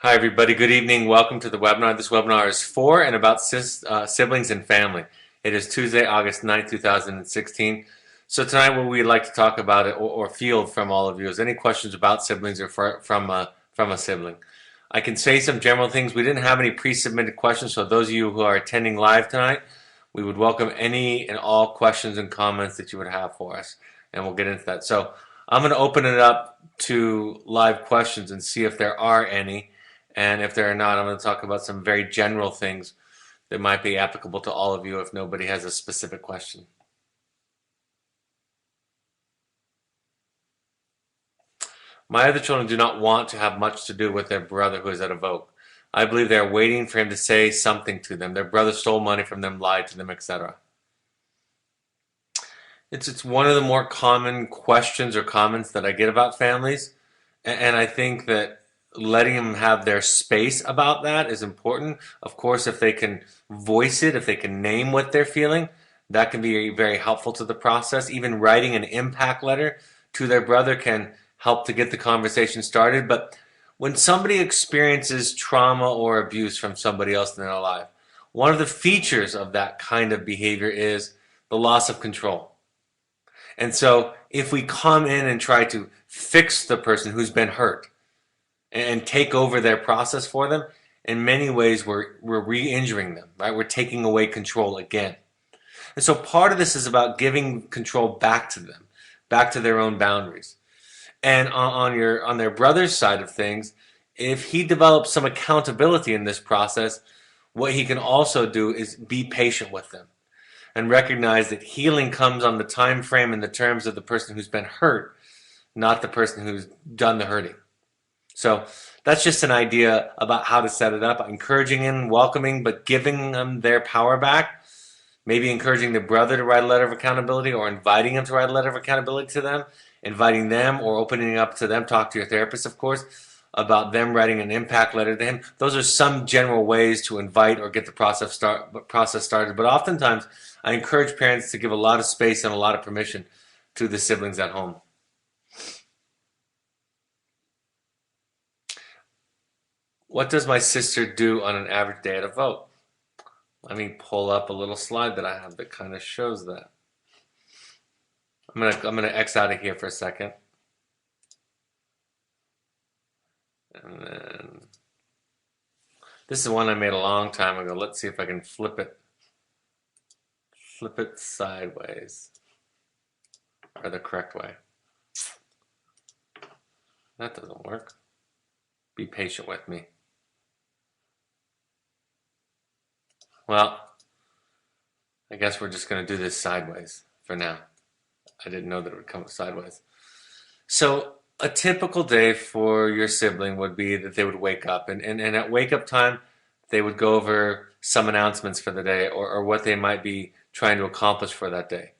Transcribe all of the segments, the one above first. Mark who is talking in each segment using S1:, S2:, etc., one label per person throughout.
S1: Hi, everybody. Good evening. Welcome to the webinar. This webinar is for and about siblings and family. It is Tuesday, August 9th, 2016. So tonight what we'd like to talk about or field from all of you is any questions about siblings or from a sibling. I can say some general things. We didn't have any pre-submitted questions, so those of you who are attending live tonight, we would welcome any and all questions and comments that you would have for us, and we'll get into that. So I'm going to open it up to live questions and see if there are any. And if there are not, I'm going to talk about some very general things that might be applicable to all of you if nobody has a specific question. My other children do not want to have much to do with their brother who is at a vote. I believe they are waiting for him to say something to them. Their brother stole money from them, lied to them, etc. It's one of the more common questions or comments that I get about families, and I think that letting them have their space about that is important. Of course, if they can voice it, if they can name what they're feeling, that can be very helpful to the process. Even writing an impact letter to their brother can help to get the conversation started. But when somebody experiences trauma or abuse from somebody else in their life, one of the features of that kind of behavior is the loss of control. And so if we come in and try to fix the person who's been hurt and take over their process for them, in many ways we're re-injuring them, right? We're taking away control again. And so part of this is about giving control back to them, back to their own boundaries. And on their brother's side of things, if he develops some accountability in this process, what he can also do is be patient with them and recognize that healing comes on the time frame and the terms of the person who's been hurt, not the person who's done the hurting. So that's just an idea about how to set it up. Encouraging and welcoming, but giving them their power back. Maybe encouraging the brother to write a letter of accountability or inviting him to write a letter of accountability to them. Inviting them or opening up to them. Talk to your therapist, of course, about them writing an impact letter to him. Those are some general ways to invite or get the process started. But oftentimes, I encourage parents to give a lot of space and a lot of permission to the siblings at home. What does my sister do on an average day at a vote? Let me pull up a little slide that I have that kind of shows that. I'm gonna X out of here for a second. And then this is one I made a long time ago. Let's see if I can flip it sideways, or the correct way. That doesn't work. Be patient with me. Well, I guess we're just going to do this sideways for now. I didn't know that it would come sideways. So a typical day for your sibling would be that they would wake up, and at wake up time, they would go over some announcements for the day or what they might be trying to accomplish for that day.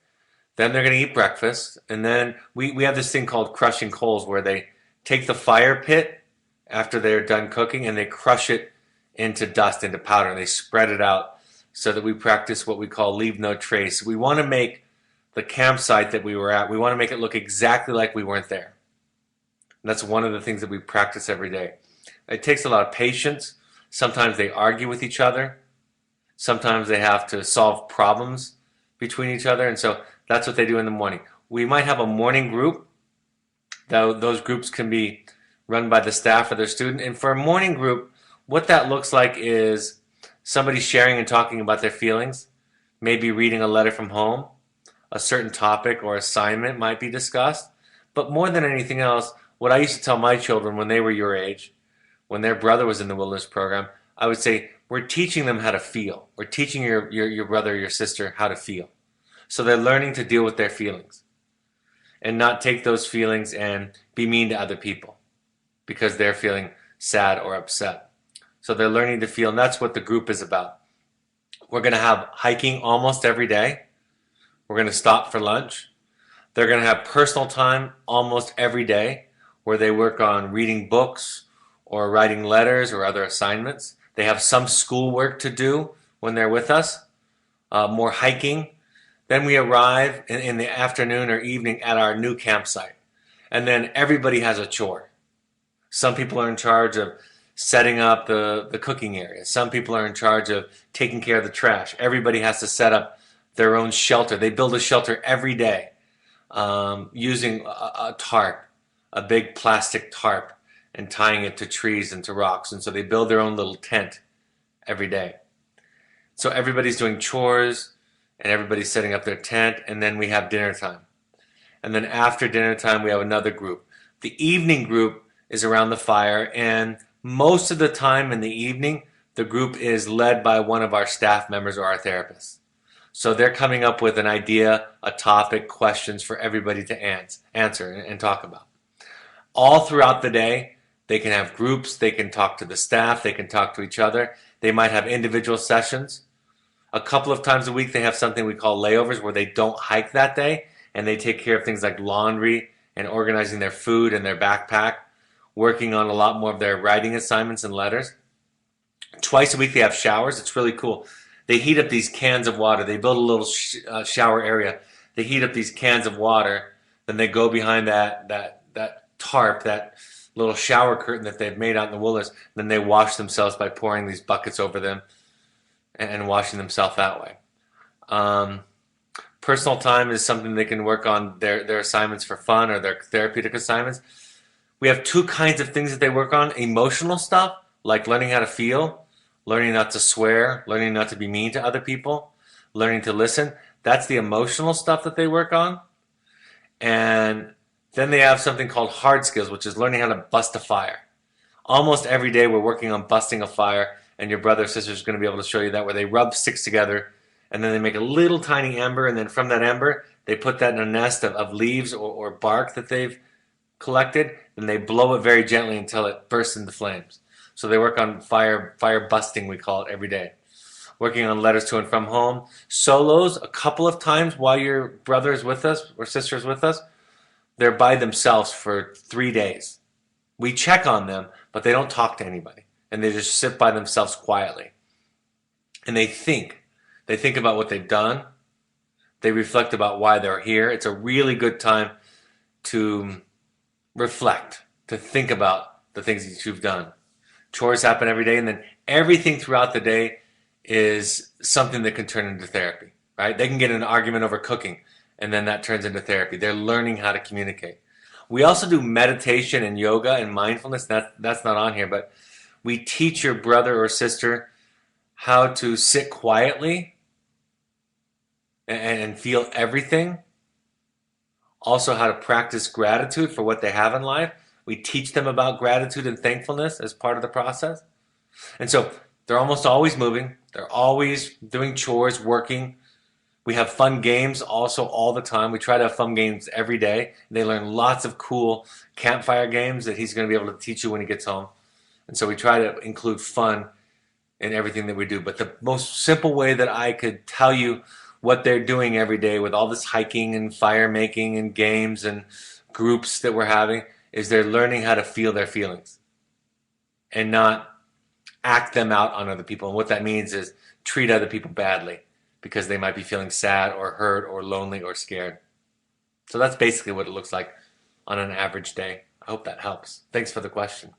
S1: Then they're going to eat breakfast, and then we have this thing called crushing coals where they take the fire pit after they're done cooking and they crush it into dust, into powder, and they spread it out so that we practice what we call leave no trace. We want to make the campsite that we were at, we want to make it look exactly like we weren't there. And that's one of the things that we practice every day. It takes a lot of patience. Sometimes they argue with each other. Sometimes they have to solve problems between each other. And so that's what they do in the morning. We might have a morning group. Those groups can be run by the staff or their student. And for a morning group, what that looks like is somebody sharing and talking about their feelings, maybe reading a letter from home, a certain topic or assignment might be discussed. But more than anything else, what I used to tell my children when they were your age, when their brother was in the wilderness program, I would say, we're teaching them how to feel. We're teaching your brother or your sister how to feel. So they're learning to deal with their feelings and not take those feelings and be mean to other people because they're feeling sad or upset. So they're learning to feel, and that's what the group is about. We're going to have hiking almost every day. We're going to stop for lunch. They're going to have personal time almost every day where they work on reading books or writing letters or other assignments. They have some schoolwork to do when they're with us, more hiking. Then we arrive in the afternoon or evening at our new campsite. And then everybody has a chore. Some people are in charge of setting up the cooking area. Some people are in charge of taking care of the trash. Everybody has to set up their own shelter. They build a shelter every day using a tarp, a big plastic tarp, and tying it to trees and to rocks. And so they build their own little tent every day. So everybody's doing chores and everybody's setting up their tent, and then we have dinner time. And then after dinner time, we have another group. The evening group is around the fire, and most of the time in the evening, the group is led by one of our staff members or our therapists. So they're coming up with an idea, a topic, questions for everybody to answer and talk about. All throughout the day, they can have groups, they can talk to the staff, they can talk to each other. They might have individual sessions. A couple of times a week, they have something we call layovers where they don't hike that day and they take care of things like laundry and organizing their food and their backpack, working on a lot more of their writing assignments and letters. Twice a week, they have showers. It's really cool. They heat up these cans of water. They build a little shower area. They heat up these cans of water. Then they go behind that tarp, that little shower curtain that they've made out in the wilderness. Then they wash themselves by pouring these buckets over them and washing themselves that way. Personal time is something they can work on their assignments for fun or their therapeutic assignments. We have two kinds of things that they work on. Emotional stuff, like learning how to feel, learning not to swear, learning not to be mean to other people, learning to listen. That's the emotional stuff that they work on. And then they have something called hard skills, which is learning how to bust a fire. Almost every day we're working on busting a fire, and your brother or sister is going to be able to show you that, where they rub sticks together and then they make a little tiny ember, and then from that ember they put that in a nest of leaves or bark that they've collected, and they blow it very gently until it bursts into flames. So they work on fire busting, we call it, every day. Working on letters to and from home. Solos, a couple of times while your brother is with us or sister is with us, they're by themselves for 3 days. We check on them, but they don't talk to anybody. And they just sit by themselves quietly. And they think. They think about what they've done. They reflect about why they're here. It's a really good time to reflect, to think about the things that you've done. Chores happen every day, and then everything throughout the day is something that can turn into therapy, right? They can get in an argument over cooking, and then that turns into therapy. They're learning how to communicate. We also do meditation and yoga and mindfulness. That's not on here, but we teach your brother or sister how to sit quietly and feel everything. Also, how to practice gratitude for what they have in life. We teach them about gratitude and thankfulness as part of the process. And so they're almost always moving. They're always doing chores, working. We have fun games also all the time. We try to have fun games every day. They learn lots of cool campfire games that he's going to be able to teach you when he gets home. And so we try to include fun in everything that we do. But the most simple way that I could tell you what they're doing every day with all this hiking and fire making and games and groups that we're having is they're learning how to feel their feelings and not act them out on other people. And what that means is treat other people badly because they might be feeling sad or hurt or lonely or scared. So that's basically what it looks like on an average day. I hope that helps. Thanks for the question.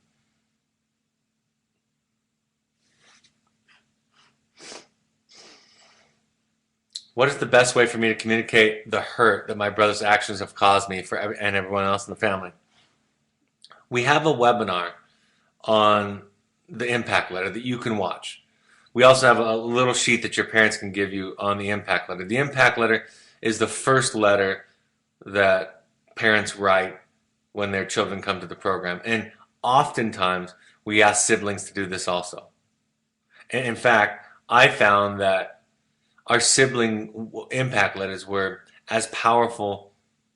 S1: What is the best way for me to communicate the hurt that my brother's actions have caused me and everyone else in the family? We have a webinar on the impact letter that you can watch. We also have a little sheet that your parents can give you on the impact letter. The impact letter is the first letter that parents write when their children come to the program. And oftentimes we ask siblings to do this also. And in fact, I found that our sibling impact letters were as powerful,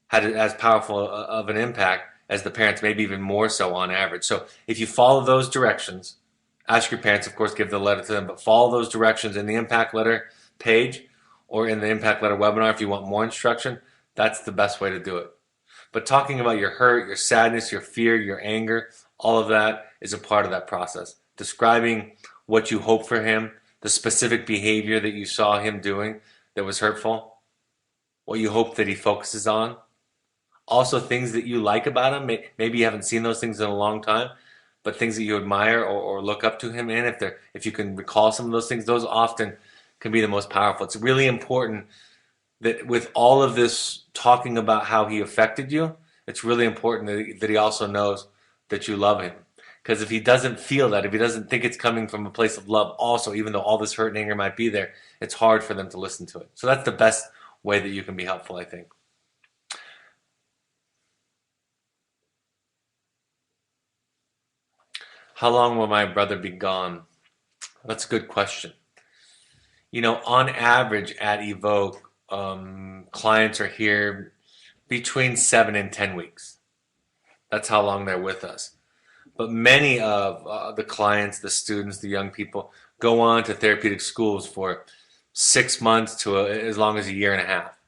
S1: had as powerful of an impact as the parents, maybe even more so on average. So if you follow those directions, ask your parents, of course, give the letter to them, but follow those directions in the impact letter page or in the impact letter webinar if you want more instruction, that's the best way to do it. But talking about your hurt, your sadness, your fear, your anger, all of that is a part of that process. Describing what you hope for him, the specific behavior that you saw him doing that was hurtful, what you hope that he focuses on. Also things that you like about him. Maybe you haven't seen those things in a long time, but things that you admire or look up to him in. If you can recall some of those things, those often can be the most powerful. It's really important that with all of this talking about how he affected you, it's really important that he also knows that you love him. Because if he doesn't feel that, if he doesn't think it's coming from a place of love, also, even though all this hurt and anger might be there, it's hard for them to listen to it. So that's the best way that you can be helpful, I think. How long will my brother be gone? That's a good question. On average at Evoke, clients are here between 7 and 10 weeks. That's how long they're with us. But many of the clients, the students, the young people go on to therapeutic schools for 6 months to as long as a year and a half.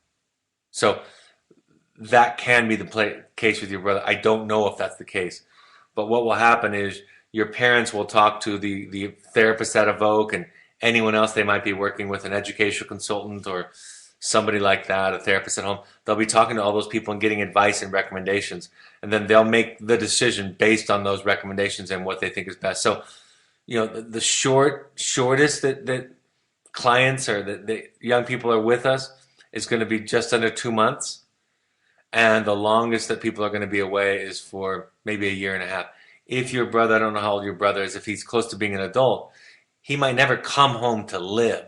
S1: So that can be the case with your brother. I don't know if that's the case. But what will happen is your parents will talk to the therapist at Evoke and anyone else they might be working with, an educational consultant or somebody like that, a therapist at home. They'll be talking to all those people and getting advice and recommendations. And then they'll make the decision based on those recommendations and what they think is best. So, the shortest that clients or that young people are with us is going to be just under 2 months. And the longest that people are going to be away is for maybe a year and a half. If your brother, I don't know how old your brother is, if he's close to being an adult, he might never come home to live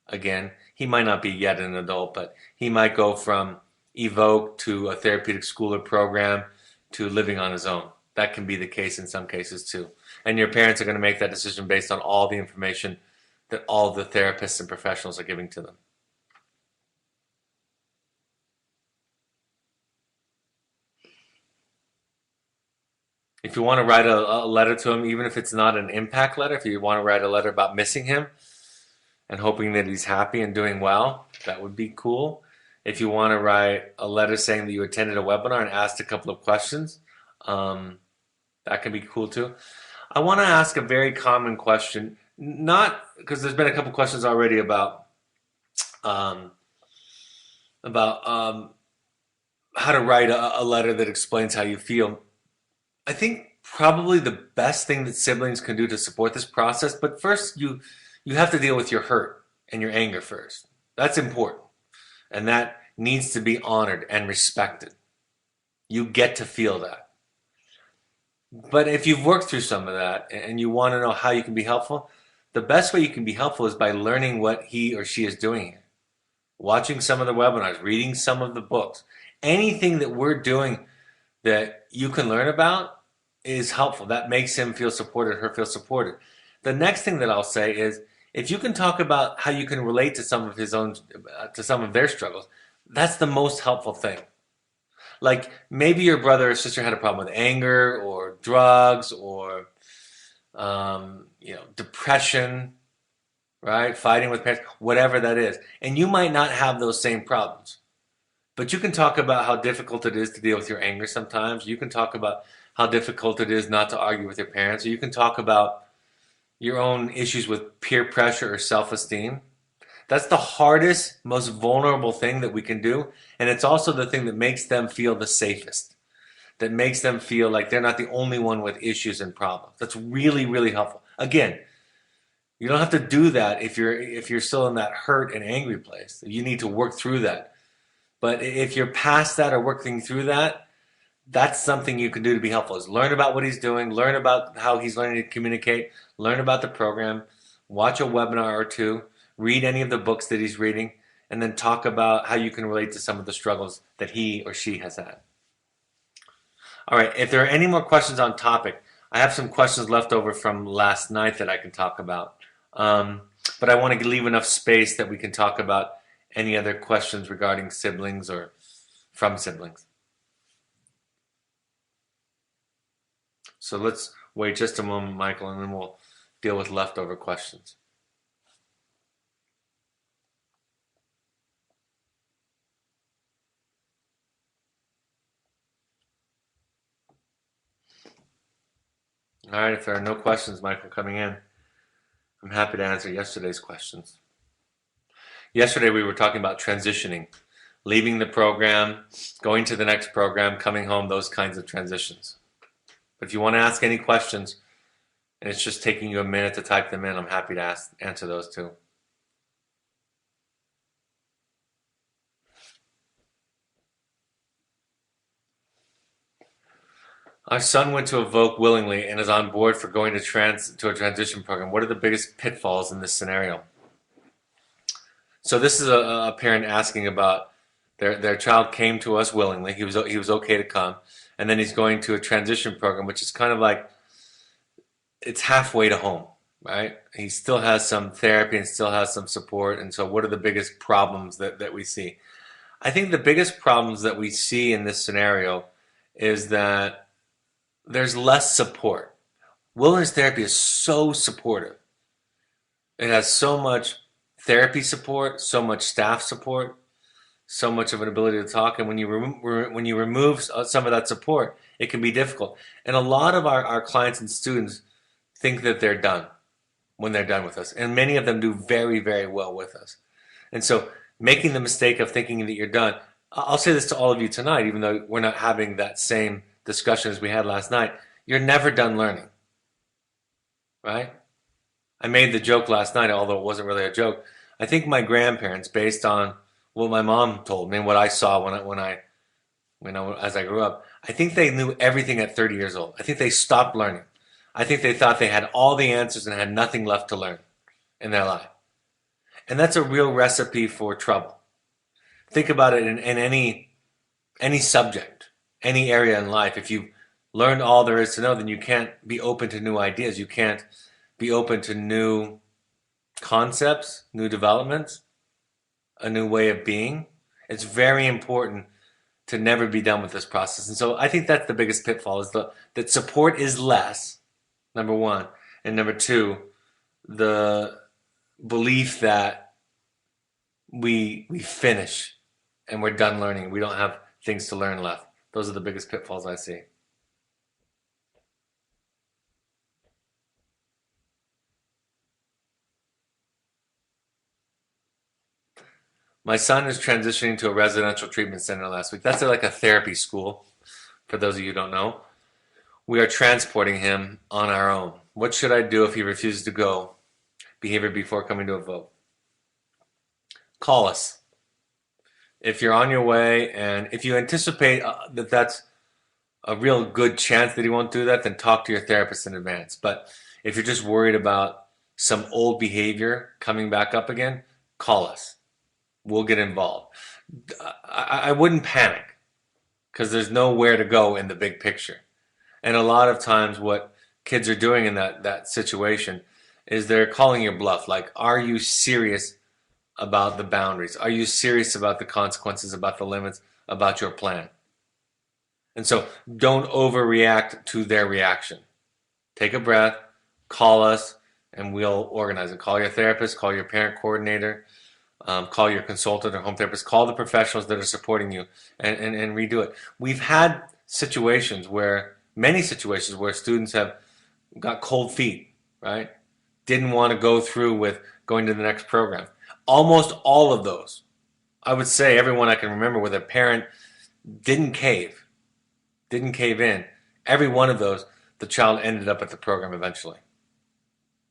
S1: again. He might not be yet an adult, but he might go from Evoke to a therapeutic school or program to living on his own. That can be the case in some cases too. And your parents are going to make that decision based on all the information that all the therapists and professionals are giving to them. If you want to write a letter to him, even if it's not an impact letter, if you want to write a letter about missing him and hoping that he's happy and doing well, that would be cool. If you want to write a letter saying that you attended a webinar and asked a couple of questions, that can be cool too. I want to ask a very common question, not because there's been a couple questions already um, about how to write a letter that explains how you feel. I think probably the best thing that siblings can do to support this process, but first you have to deal with your hurt and your anger first. That's important. And that needs to be honored and respected. You get to feel that. But if you've worked through some of that and you want to know how you can be helpful, the best way you can be helpful is by learning what he or she is doing here. Watching some of the webinars, reading some of the books. Anything that we're doing that you can learn about is helpful. That makes him feel supported, her feel supported. The next thing that I'll say is if you can talk about how you can relate to some of to some of their struggles, that's the most helpful thing. Like maybe your brother or sister had a problem with anger or drugs or depression, right? Fighting with parents, whatever that is. And you might not have those same problems. But you can talk about how difficult it is to deal with your anger sometimes. You can talk about how difficult it is not to argue with your parents. Or you can talk about your own issues with peer pressure or self-esteem. That's the hardest, most vulnerable thing that we can do. And it's also the thing that makes them feel the safest. That makes them feel like they're not the only one with issues and problems. That's really, really helpful. Again, you don't have to do that if you're still in that hurt and angry place. You need to work through that. But if you're past that or working through that, that's something you can do to be helpful. Is learn about what he's doing, learn about how he's learning to communicate, learn about the program, watch a webinar or two, read any of the books that he's reading, and then talk about how you can relate to some of the struggles that he or she has had. All right, if there are any more questions on topic, I have some questions left over from last night that I can talk about. But I want to leave enough space that we can talk about any other questions regarding siblings or from siblings. So let's wait just a moment, Michael, and then we'll deal with leftover questions. All right, if there are no questions, Michael, coming in, I'm happy to answer yesterday's questions. Yesterday we were talking about transitioning, leaving the program, going to the next program, coming home, those kinds of transitions. But if you want to ask any questions and it's just taking you a minute to type them in, I'm happy to answer those too. Our son went to Evoke willingly and is on board for going to a transition program. What are the biggest pitfalls in this scenario? So this is a parent asking about their child came to us willingly. He was okay to come, and then he's going to a transition program, which is kind of like it's halfway to home, right? He still has some therapy and still has some support. And so, what are the biggest problems that we see? I think the biggest problems that we see in this scenario is that there's less support. Wilderness therapy is so supportive. It has so much therapy support, so much staff support, so much of an ability to talk. And when you remove some of that support, it can be difficult. And a lot of our clients and students think that they're done when they're done with us. And many of them do very, very well with us. And so making the mistake of thinking that you're done, I'll say this to all of you tonight, even though we're not having that same discussion as we had last night, you're never done learning, right? I made the joke last night, although it wasn't really a joke. I think my grandparents, based on what my mom told me and what I saw as I grew up, I think they knew everything at 30 years old. I think they stopped learning. I think they thought they had all the answers and had nothing left to learn in their life. And that's a real recipe for trouble. Think about it in any subject, any area in life. If you've learned all there is to know, then you can't be open to new ideas. You can't be open to new concepts, new developments, a new way of being. It's very important to never be done with this process. And so I think that's the biggest pitfall is that support is less, number one. And number two, the belief that we finish and we're done learning. We don't have things to learn left. Those are the biggest pitfalls I see. My son is transitioning to a residential treatment center last week. That's like a therapy school, for those of you who don't know. We are transporting him on our own. What should I do if he refuses to go? Behavior before coming to a vote. Call us. If you're on your way and if you anticipate that that's a real good chance that he won't do that, then talk to your therapist in advance. But if you're just worried about some old behavior coming back up again, call us. We'll get involved. I wouldn't panic because there's nowhere to go in the big picture. And a lot of times what kids are doing in that situation is they're calling your bluff. Like, are you serious about the boundaries? Are you serious about the consequences, about the limits, about your plan? And so don't overreact to their reaction. Take a breath, call us, and we'll organize it. Call your therapist, call your parent coordinator, call your consultant or home therapist, call the professionals that are supporting you and redo it. We've had many situations where students have got cold feet, right? Didn't want to go through with going to the next program. Almost all of those, I would say everyone I can remember where the parent didn't cave in. Every one of those, the child ended up at the program eventually.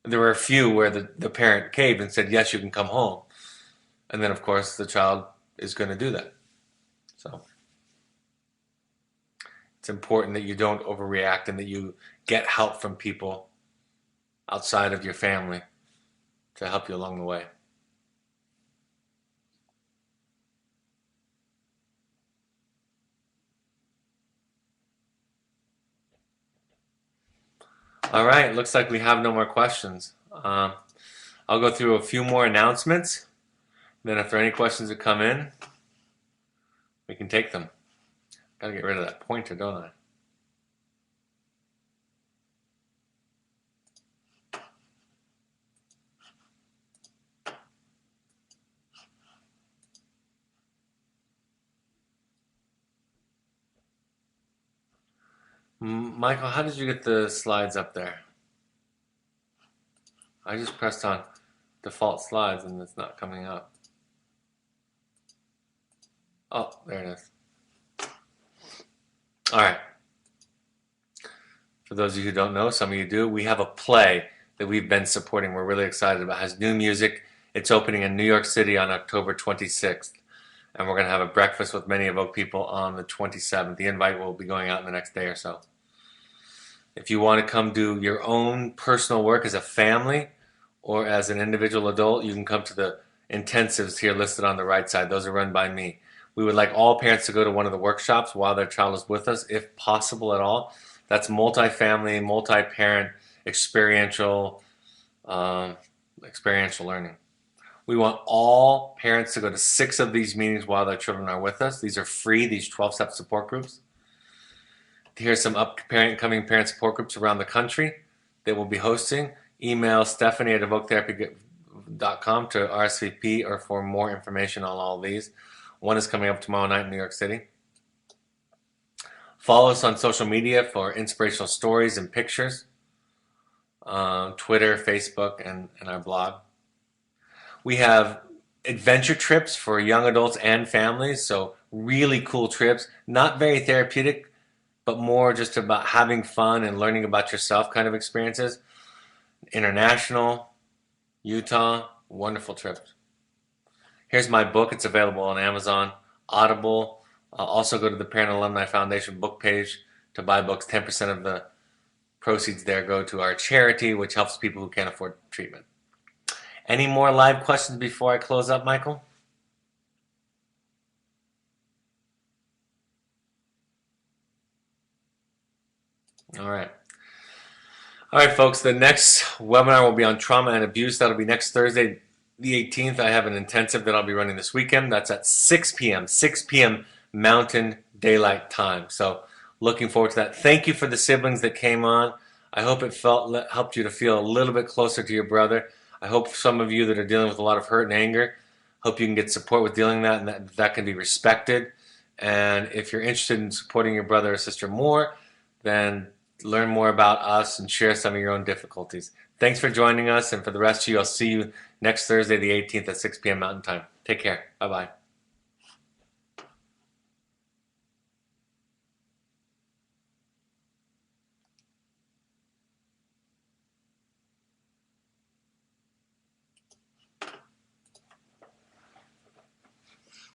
S1: There were a few where the parent caved and said, yes, you can come home. And then, of course, the child is going to do that. So it's important that you don't overreact and that you get help from people outside of your family to help you along the way. All right, looks like we have no more questions. I'll go through a few more announcements. Then if there are any questions that come in, we can take them. Gotta get rid of that pointer, don't I? Michael, how did you get the slides up there? I just pressed on default slides and it's not coming up. Oh, there it is. All right. For those of you who don't know, some of you do, we have a play that we've been supporting. We're really excited about. It has new music. It's opening in New York City on October 26th. And we're going to have a breakfast with many Evoke people on the 27th. The invite will be going out in the next day or so. If you want to come do your own personal work as a family or as an individual adult, you can come to the intensives here listed on the right side. Those are run by me. We would like all parents to go to one of the workshops while their child is with us, if possible at all. That's multi-family, multi-parent, experiential learning. We want all parents to go to 6 of these meetings while their children are with us. These are free, these 12-step support groups. Here's some upcoming parent support groups around the country that we'll be hosting. Email Stephanie@evoketherapy.com to RSVP or for more information on all these. One is coming up tomorrow night in New York City. Follow us on social media for inspirational stories and pictures. Twitter, Facebook, and our blog. We have adventure trips for young adults and families, so really cool trips. Not very therapeutic, but more just about having fun and learning about yourself kind of experiences. International, Utah, wonderful trips. Here's my book. It's available on Amazon, Audible. Also go to the Parent Alumni Foundation book page to buy books. 10% of the proceeds there go to our charity, which helps people who can't afford treatment. Any more live questions before I close up, Michael? All right. All right, folks, the next webinar will be on trauma and abuse. That'll be next Thursday, the 18th. I have an intensive that I'll be running this weekend. That's at 6 p.m. Mountain Daylight Time. So looking forward to that. Thank you for the siblings that came on. I hope it helped you to feel a little bit closer to your brother. I hope some of you that are dealing with a lot of hurt and anger, hope you can get support with dealing with that, and that can be respected. And if you're interested in supporting your brother or sister more, then learn more about us and share some of your own difficulties. Thanks for joining us, and for the rest of you, I'll see you next Thursday, the 18th at 6 p.m. Mountain Time. Take care. Bye-bye.